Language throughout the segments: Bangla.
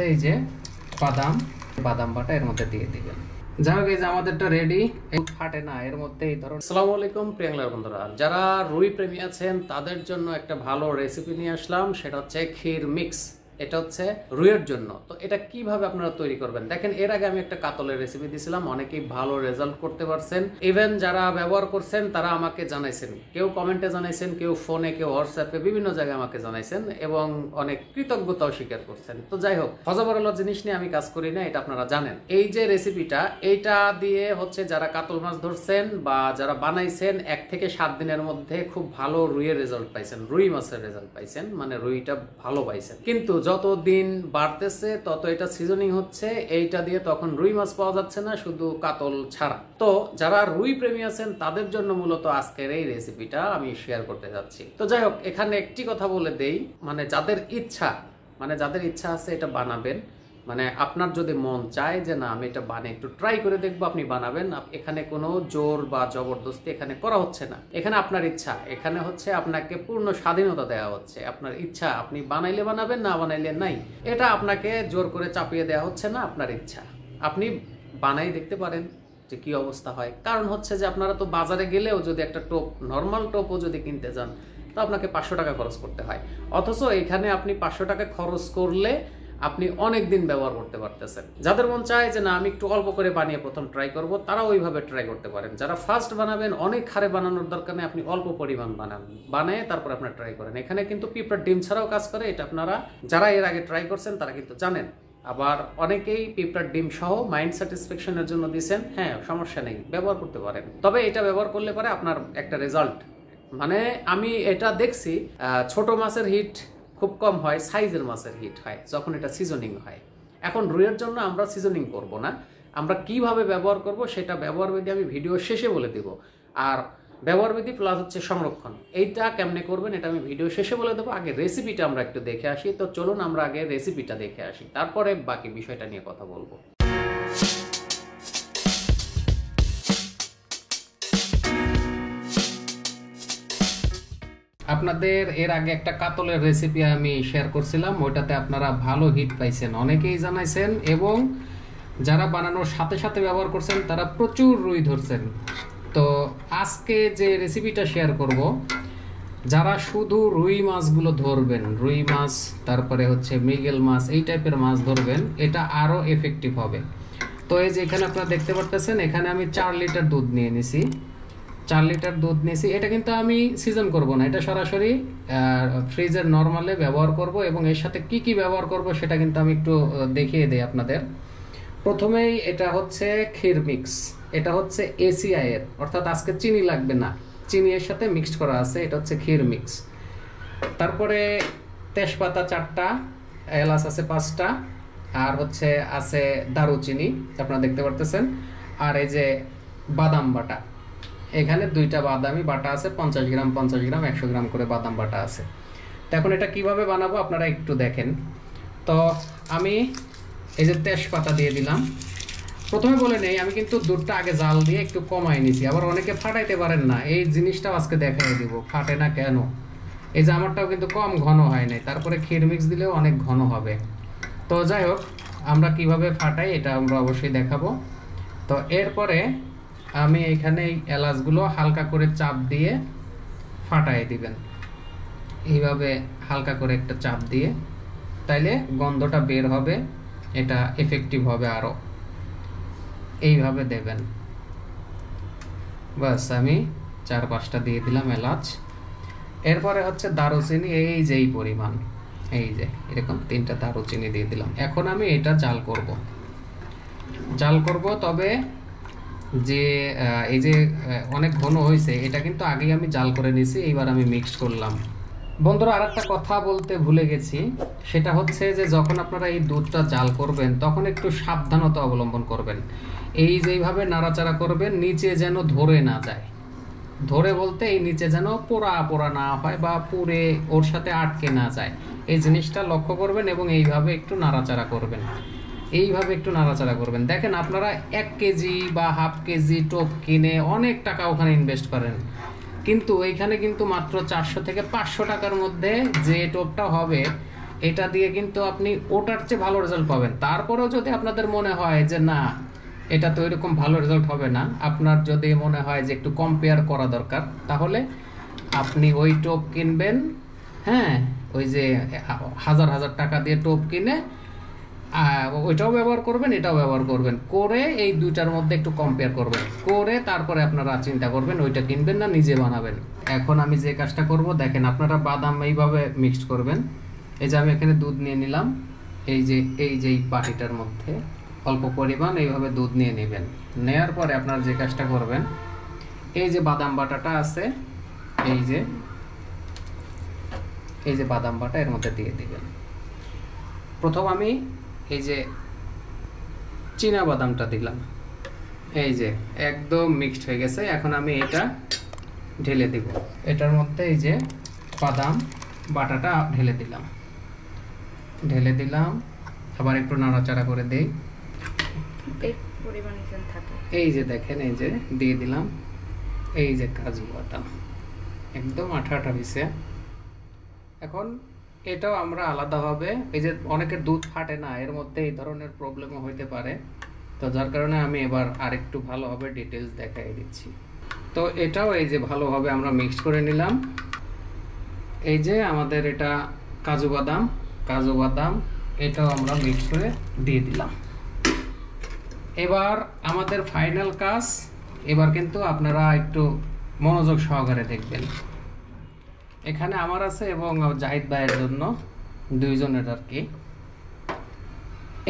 সাথে এই যে বাদাম বাটা এর মধ্যে দিয়ে দিবেন। যাই হোক, এই যে আমাদেরটা রেডি, ফাটে না এর মধ্যে এই ধরনের। আসসালামু আলাইকুম প্রিয়াংলার বন্ধুরা, যারা রুই প্রেমী আছেন তাদের জন্য একটা ভালো রেসিপি নিয়ে আসলাম। সেটা হচ্ছে ক্ষীর মিক্স। এটা হচ্ছে রুইয়ের জন্য। তো এটা কিভাবে আপনারা তৈরি করবেন দেখেন, এর আগে আমি একটা কাতলের রেসিপি দিয়েছিলাম, অনেকেই ভালো রেজাল্ট করতে পারছেন। ইভেন যারা ব্যবহার করছেন তারা আমাকে জানাইছেন, কেউ কমেন্টে জানাইছেন, কেউ ফোনে, কেউ হোয়াটসঅ্যাপে, বিভিন্ন জায়গায় আমাকে জানাইছেন এবং অনেক কৃতজ্ঞতাও স্বীকার করছেন। তো যাই হোক, হজবরল জিনিস নিয়ে আমি কাজ করি না, এটা আপনারা জানেন। এই যে রেসিপিটা, এইটা দিয়ে হচ্ছে যারা কাতল মাছ ধরছেন বা যারা বানাইছেন 1 থেকে 7 দিনের মধ্যে খুব ভালো রুইয়ের রেজাল্ট পাইছেন, রুই মাছের রেজাল্ট পাইছেন, মানে রুইটা ভালো পাইছেন। কিন্তু যত দিন বাড়তেছে তত এটা সিজনিং হচ্ছে, এইটা দিয়ে তখন রুই মাছ পাওয়া যাচ্ছে না, শুধু কাতল ছাড়া। তো যারা রুই প্রেমী আছেন তাদের জন্য মূলত আজকের এই রেসিপিটা আমি শেয়ার করতে যাচ্ছি। তো যাই হোক, এখানে একটি কথা বলে দেই, মানে যাদের ইচ্ছা আছে এটা বানাবেন, মানে আপনার যদি মন চায় যে না আমি এটা বানিয়ে একটু ট্রাই করে দেখবো, আপনি বানাবেন। এখানে কোনো জোর বা জবরদস্তি এখানে করা হচ্ছে না, এখানে আপনার ইচ্ছা, এখানে হচ্ছে আপনাকে পূর্ণ স্বাধীনতা দেওয়া হচ্ছে। আপনার ইচ্ছা, আপনি বানাইলে বানাবেন, না বানাইলে নাই। এটা আপনাকে জোর করে চাপিয়ে দেওয়া হচ্ছে না, আপনার ইচ্ছা। আপনি বানাই দেখতে পারেন যে কি অবস্থা হয়। কারণ হচ্ছে যে আপনারা তো বাজারে গেলেও যদি একটা টোপ, নর্মাল টোপও যদি কিনতে যান তো আপনাকে 500 টাকা খরচ করতে হয়। অথচ এখানে আপনি 500 টাকা খরচ করলে আপনি অনেক দিন ব্যবহার করতে পারতেছেন। যাদের মন চায় যে না আমি একটু অল্প করে বানিয়ে প্রথম ট্রাই করব, তারা ওইভাবে ট্রাই করতে পারেন। যারা ফার্স্ট বানাবেন, অনেক হারে বানানোর দরকার নেই, আপনি অল্প পরিমাণ বানিয়ে তারপর আপনারা ট্রাই করেন। এখানে কিন্তু পিঁপড়ার ডিম ছাড়াও কাজ করে, এটা আপনারা যারা এর আগে ট্রাই করছেন তারা কিন্তু জানেন। আবার অনেকেই পিঁপড়ার ডিম সহ মাইন্ড স্যাটিসফ্যাকশনের জন্য দিয়েছেন, হ্যাঁ সমস্যা নেই, ব্যবহার করতে পারেন। তবে এটা ব্যবহার করলে পরে আপনার একটা রেজাল্ট, মানে আমি এটা দেখছি ছোট মাছের হিট খুব কম হয়, সাইজের মাছের হিট হয় যখন এটা সিজনিং হয়। এখন রুইয়ের জন্য আমরা সিজনিং করব না, আমরা কিভাবে ব্যবহার করব সেটা ব্যবহার বিধি আমি ভিডিও শেষে বলে দেব। আর ব্যবহার বিধি প্লাস হচ্ছে সংরক্ষণ, এইটা কেমনে করবেন এটা আমি ভিডিও শেষে বলে দেবো। আগে রেসিপিটা আমরা একটু দেখে আসি। তো চলুন আমরা আগে রেসিপিটা দেখে আসি, তারপরে বাকি বিষয়টা নিয়ে কথা বলবো। আপনাদের এর আগে একটা কাতলের রেসিপি আমি শেয়ার করছিলাম, ওইটাতে আপনারা ভালো হিট পাইছেন, অনেকেই জানাইছেন, এবং যারা বানানোর সাথে সাথে ব্যবহার করছেন তারা প্রচুর রুই ধরছেন। তো আজকে যে রেসিপিটা শেয়ার করব, যারা শুধু রুই মাছগুলো ধরবেন, রুই মাছ তারপরে হচ্ছে মৃগেল মাছ, এই টাইপের মাছ ধরবেন, এটা আরও এফেক্টিভ হবে। তো এই যে এখানে আপনারা দেখতে পারতেছেন, এখানে আমি 4 লিটার দুধ নিয়ে নিছি, 4 লিটার দুধ নিয়েছি। এটা কিন্তু আমি সিজন করব না, এটা সরাসরি ফ্রিজের নর্মালে ব্যবহার করব, এবং এর সাথে কি কি ব্যবহার করব সেটা কিন্তু আমি একটু দেখিয়ে দিই আপনাদের। প্রথমেই এটা হচ্ছে ক্ষীর মিক্স, এটা হচ্ছে এসিআই এর, অর্থাৎ আজকে চিনি লাগবে না, চিনি এর সাথে মিক্সড করা আছে, এটা হচ্ছে ক্ষীর মিক্স। তারপরে তেজপাতা 4টা, এলাচ আছে 5টা, আর হচ্ছে আছে দারুচিনি আপনারা দেখতে পারতেছেন, আর এই যে বাদাম বাটা, এখানে 2টা বাদামি বাটা আছে, 50 গ্রাম 50 গ্রাম 100 গ্রাম করে বাদাম বাটা আছে। তো এখন এটা কিভাবে বানাবো আপনারা একটু দেখেন। তো আমি এই যে তেজপাতা দিয়ে দিলাম। প্রথমে বলে নেই, আমি কিন্তু দুধটা আগে জাল দিয়ে একটু কমাই নিছি, আবার অনেকে ফাটাইতে পারেন না, এই জিনিসটাও আজকে দেখাই দিব ফাটে না কেন। এই যে আমারটাও কিন্তু কম ঘন হয় নাই, তারপরে ক্ষীর মিক্স দিলেও অনেক ঘন হবে। তো যাই হোক, আমরা কিভাবে ফাটাই এটা আমরা অবশ্যই দেখাবো। তো এরপরে আমি এখানে এই এলাচগুলো হালকা করে চাপ দিয়ে ফাটাই দিবেন, এইভাবে হালকা করে একটা চাপ দিয়ে, তাইলে গন্ধটা বের হবে, এটা এফেক্টিভ হবে আরো। এইভাবে দেবেন, বাস আমি 4-5টা দিয়ে দিলাম এলাচ। এরপরে হচ্ছে দারুচিনি, এই যে এই পরিমাণ, এই যে এরকম 3টা দারুচিনি দিয়ে দিলাম। এখন আমি এটা জাল করব, তবে যে এই যে অনেক ঘন হয়েছে, এটা কিন্তু আগেই আমি জাল করে নিয়েছি, এইবার আমি মিক্সড করলাম। বন্ধুরা, আরেকটা কথা বলতে ভুলে গেছি, সেটা হচ্ছে যে যখন আপনারা এই দুধটা জাল করবেন তখন একটু সাবধানতা অবলম্বন করবেন। এই যেভাবে নাড়াচাড়া করবেন, নিচে যেন ধরে না যায়, ধরে বলতে এই নিচে যেন পোড়া না হয় বা পুড়ে ওর সাথে আটকে না যায়, এই জিনিসটা লক্ষ্য করবেন এবং এইভাবে একটু নাড়াচাড়া করবেন। দেখেন, আপনারা 1 কেজি বা হাফ কেজি টোপ কিনে অনেক টাকা ওখানে ইনভেস্ট করেন, কিন্তু এইখানে কিন্তু মাত্র 400 থেকে 500 টাকার মধ্যে যে টোপটা হবে এটা দিয়ে কিন্তু আপনি ওটার চেয়ে ভালো রেজাল্ট পাবেন। তারপরেও যদি আপনাদের মনে হয় যে না এটা তো এরকম ভালো রেজাল্ট হবে না, আপনার যদি মনে হয় যে একটু কম্পেয়ার করা দরকার, তাহলে আপনি ওই টোপ কিনবেন। হ্যাঁ, ওই যে হাজার হাজার টাকা দিয়ে টোপ কিনে ওইটাও ব্যবহার করবেন, এটাও ব্যবহার করবেন, করে এই দুইটার মধ্যে একটু কম্পেয়ার করবেন, করে তারপরে আপনারা চিন্তা করবেন ওইটা কিনবেন না নিজে বানাবেন। এখন আমি যে কাজটা করব দেখেন, আপনারা বাদাম এইভাবে মিক্সড করবেন। এই যে আমি এখানে দুধ নিয়ে নিলাম, এই যে এই বাটিটার মধ্যে অল্প পরিমাণ এইভাবে দুধ নিয়ে নেবেন। নেয়ার পরে আপনারা যে কাজটা করবেন, এই যে বাদাম বাটাটা আছে, এই যে বাদাম বাটা এর মধ্যে দিয়ে দিবেন। প্রথম আমি এই যে চীনা বাদামটা দিলাম, এই যে একদম মিক্সড হয়ে গেছে। এখন আমি এটা ঢেলে দিব, এটার মধ্যে এই যে বাদাম বাটাটা ঢেলে দিলাম, আবার একটু নাড়াচাড়া করে দেই। এই যে দেখেন, এই যে দিয়ে দিলাম এই যে কাজু বাদাম, একদম আঠা আঠা হয়েছে। এখন এটাও আমরা আলাদাভাবে, এই যে অনেকের দুধ ফাটে না, এর মধ্যে এই ধরনের প্রবলেমও হইতে পারে, তো যার কারণে আমি এবার আরেকটু ভালোভাবে ডিটেলস দেখাই দিচ্ছি। তো এটাও এই যে ভালোভাবে আমরা মিক্স করে নিলাম। এই যে আমাদের এটা কাজু বাদাম এটাও আমরা মিক্স করে দিয়ে দিলাম। এবার আমাদের ফাইনাল কাজ, এবার কিন্তু আপনারা একটু মনোযোগ সহকারে দেখবেন। এখানে আমার আছে এবং জাহিদ ভাইয়ের জন্য, দুইজনের আর কি।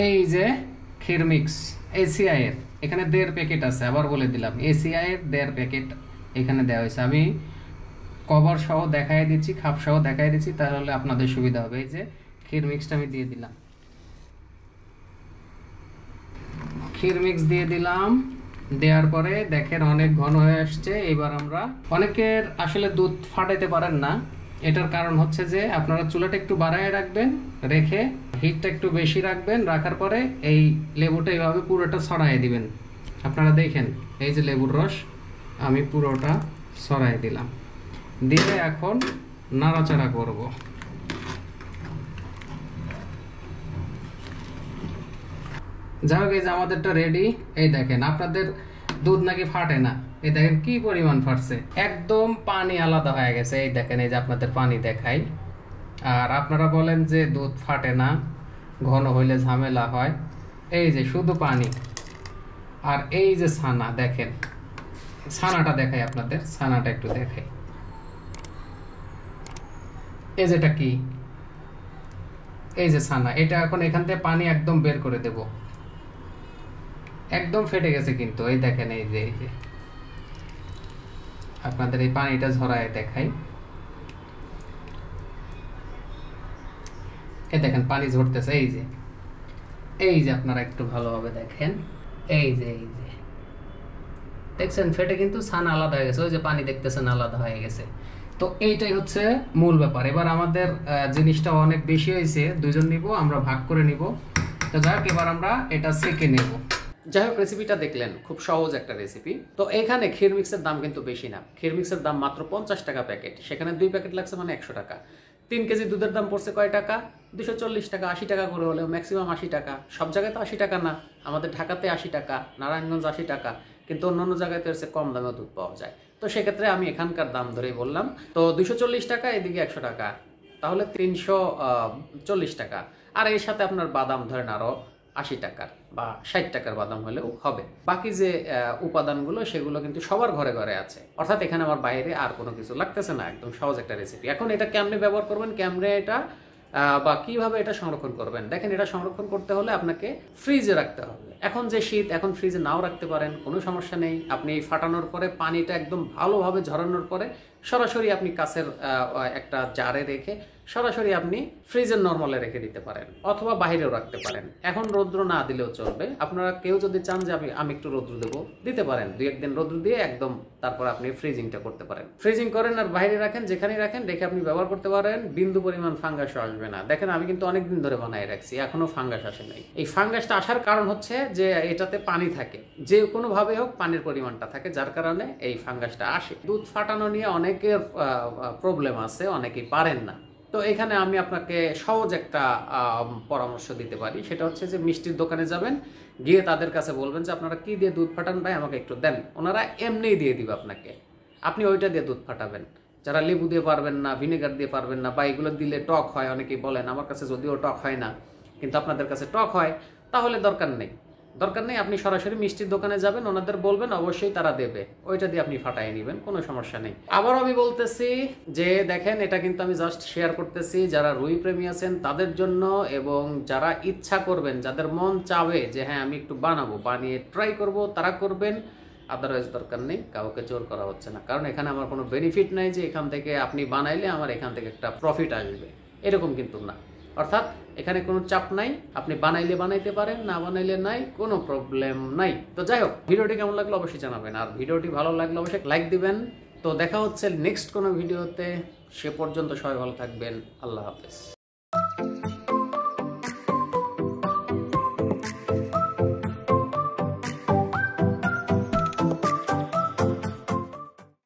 এই যে ক্ষীর মিক্স এসিআই এর, এখানে 1.5 প্যাকেট আছে, আবার বলে দিলাম এসিআই এর 1.5 প্যাকেট এখানে দেওয়া হয়েছে। আমি কভার সহ দেখাই দিচ্ছি, খাপ সহ দেখাই দিচ্ছি, তাহলে আপনাদের সুবিধা হবে। এই যে ক্ষীর মিক্সটা আমি দিয়ে দিলাম, ক্ষীর মিক্স দিয়ে দিলাম। দেওয়ার পরে দেখেন অনেক ঘন হয়ে আসছে। এবার আমরা, অনেকের আসলে দুধ ফাটাইতে পারেন না, এটার কারণ হচ্ছে যে আপনারা চুলাটা একটু বাড়ায় রাখবেন, রেখে হিটটা একটু বেশি রাখবেন, রাখার পরে এই লেবুটা এইভাবে পুরোটা ছড়াই দিবেন। আপনারা দেখেন এই যে লেবুর রস আমি পুরোটা ছড়াই দিলাম, দিয়ে এখন নাড়াচাড়া করব। যাই হোক, এই যে আমাদেরটা রেডি। এই দেখেন আপনাদের দুধ নাকি ফাটে না, এই দেখেন কি পরিমাণ ফাটছে, একদম পানি আলাদা হয়ে গেছে। এই দেখেন, এই যে আপনাদের পানি দেখাই। আর আপনারা বলেন যে দুধ ফাটে না, ঘন হইলে ঝামেলা হয়, এই যে শুধু পানি। আর এই যে ছানা, দেখেন ছানাটা দেখাই আপনাদের, ছানাটা একটু দেখাই। এই যেটা কি, এই যে ছানা, এটা এখন এখান থেকে পানি একদম বের করে দেব, একদম ফেটে গেছে কিন্তু। এই দেখেন, এই যে আপনাদের এই পানিটা ঝরায় দেখাই। এই দেখেন পানি ঝরতেছে, এই যে আপনারা একটু ভালোভাবে দেখেন, এই যে দেখছেন ফেটে কিন্তু ছানা আলাদা হয়ে গেছে, ওই যে পানি দেখতেছেন আলাদা হয়ে গেছে। তো এইটাই হচ্ছে মূল ব্যাপার। এবার আমাদের জিনিসটা অনেক বেশি হয়েছে, দুইজন নিব, আমরা ভাগ করে নিব। তো যাক, এবার আমরা এটা সেকে নেব। যাই হোক, রেসিপিটা দেখলেন, খুব সহজ একটা রেসিপি। তো এখানে ক্ষীর মিক্সের দাম কিন্তু বেশি না, ক্ষীর মিক্সের দাম মাত্র 50 টাকা প্যাকেট, সেখানে 2 প্যাকেট লাগছে মানে 100 টাকা। 3 কেজি দুধের দাম পড়ছে কয় টাকা, 240 টাকা, 80 টাকা করে হলেও ম্যাক্সিমাম 80 টাকা। সব জায়গায় তো 80 টাকা না, আমাদের ঢাকাতে 80 টাকা, নারায়ণগঞ্জ 80 টাকা, কিন্তু অন্যান্য জায়গায় তো এর কম দামেও দুধ পাওয়া যায়। তো সেক্ষেত্রে আমি এখানকার দাম ধরেই বললাম। তো 240 টাকা, এদিকে 100 টাকা, তাহলে 340 টাকা। আর এর সাথে আপনার বাদাম ধরেন আরও 80 টাকার বা 60 টাকার বাদাম হলেও হবে। বাকি যে উপাদানগুলো সেগুলো কিন্তু সবার ঘরে ঘরে আছে, অর্থাৎ এখানে আমার বাইরে আর কোনো কিছু লাগতেছে না, একদম সহজ একটা রেসিপি। এখন এটা কেমনে ব্যবহার করবেন, কেমনে এটা বা কিভাবে এটা সংরক্ষণ করবেন, দেখেন এটা সংরক্ষণ করতে হলে আপনাকে ফ্রিজে রাখতে হবে। এখন যে শীত, এখন ফ্রিজে নাও রাখতে পারেন, কোনো সমস্যা নেই। আপনি ফাটানোর পরে পানিটা একদম ভালোভাবে ঝরানোর পরে সরাসরি আপনি কাছের একটা জারে রেখে সরাসরি আপনি ফ্রিজের নরমালে রেখে দিতে পারেন, অথবা বাইরেও রাখতে পারেন। এখন রৌদ্র না দিলেও চলবে, আপনারা কেউ যদি চান যে আমি একটু রৌদ্র দেবো, দিতে পারেন, 2-1 দিন রৌদ্র দিয়ে একদম তারপর আপনি ফ্রিজিংটা করতে পারেন। ফ্রিজিং করেন আর বাইরে রাখেন, যেখানেই রাখেন রেখে আপনি ব্যবহার করতে পারেন, বিন্দু পরিমাণ ফাঙ্গাসও আসবে না। দেখেন আমি কিন্তু অনেকদিন ধরে বানাই রাখছি, এখনো ফাঙ্গাস আসে নাই। এই ফাঙ্গাসটা আসার কারণ হচ্ছে যে এটাতে পানি থাকে, যে কোনোভাবে হোক পানির পরিমাণটা থাকে, যার কারণে এই ফাঙ্গাসটা আসে। দুধ ফাটানো নিয়ে অনেকের প্রবলেম আছে, অনেকেই পারেন না। তো এখানে আমি আপনাকে সহজ একটা পরামর্শ দিতে পারি, সেটা হচ্ছে যে মিষ্টির দোকানে যাবেন, গিয়ে তাদের কাছে বলবেন যে আপনারা কি দিয়ে দুধ ফাটান ভাই, আমাকে একটু দেন। ওনারা এমনিই দিয়ে দিবে আপনাকে, আপনি ওইটা দিয়ে দুধ ফাটাবেন। যারা লেবু দিয়ে পারবেন না, ভিনেগার দিয়ে পারবেন না, বা এগুলো দিলে টক হয়, অনেকেই বলেন, আমার কাছে যদিও টক হয় না কিন্তু আপনাদের কাছে টক হয়, তাহলে দরকার নেই। আপনি সরাসরি মিষ্টির দোকানে যাবেন, ওনাদের বলবেন, অবশ্যই তারা দেবে, ওইটা দিয়ে আপনি ফাটাই নেবেন, কোনো সমস্যা নেই। আবার আমি বলতেছি যে দেখেন, এটা কিন্তু আমি জাস্ট শেয়ার করতেছি যারা রুই প্রেমী আছেন তাদের জন্য, এবং যারা ইচ্ছা করবেন, যাদের মন চাবে যে হ্যাঁ আমি একটু বানাবো, বানিয়ে ট্রাই করব, তারা করবেন। আদারওয়াইজ দরকার নেই, কাউকে জোর করা হচ্ছে না, কারণ এখানে আমার কোনো বেনিফিট নাই যে এখান থেকে আপনি বানাইলে আমার এখান থেকে একটা প্রফিট আসবে, এরকম কিন্তু না। অর্থাৎ এখানে কোনো চাপ নাই, আপনি বানাইলে বানাইতে পারেন, না বানাইলে নাই, কোনো প্রবলেম নাই। তো যাই হোক, ভিডিওটি কেমন লাগলো অবশ্যই জানাবেন, আর ভিডিওটি ভালো লাগলে অবশ্যই লাইক দিবেন। তো দেখা হচ্ছে নেক্সট কোনো ভিডিওতে, সে পর্যন্ত সবাই ভালো থাকবেন, আল্লাহ হাফেজ।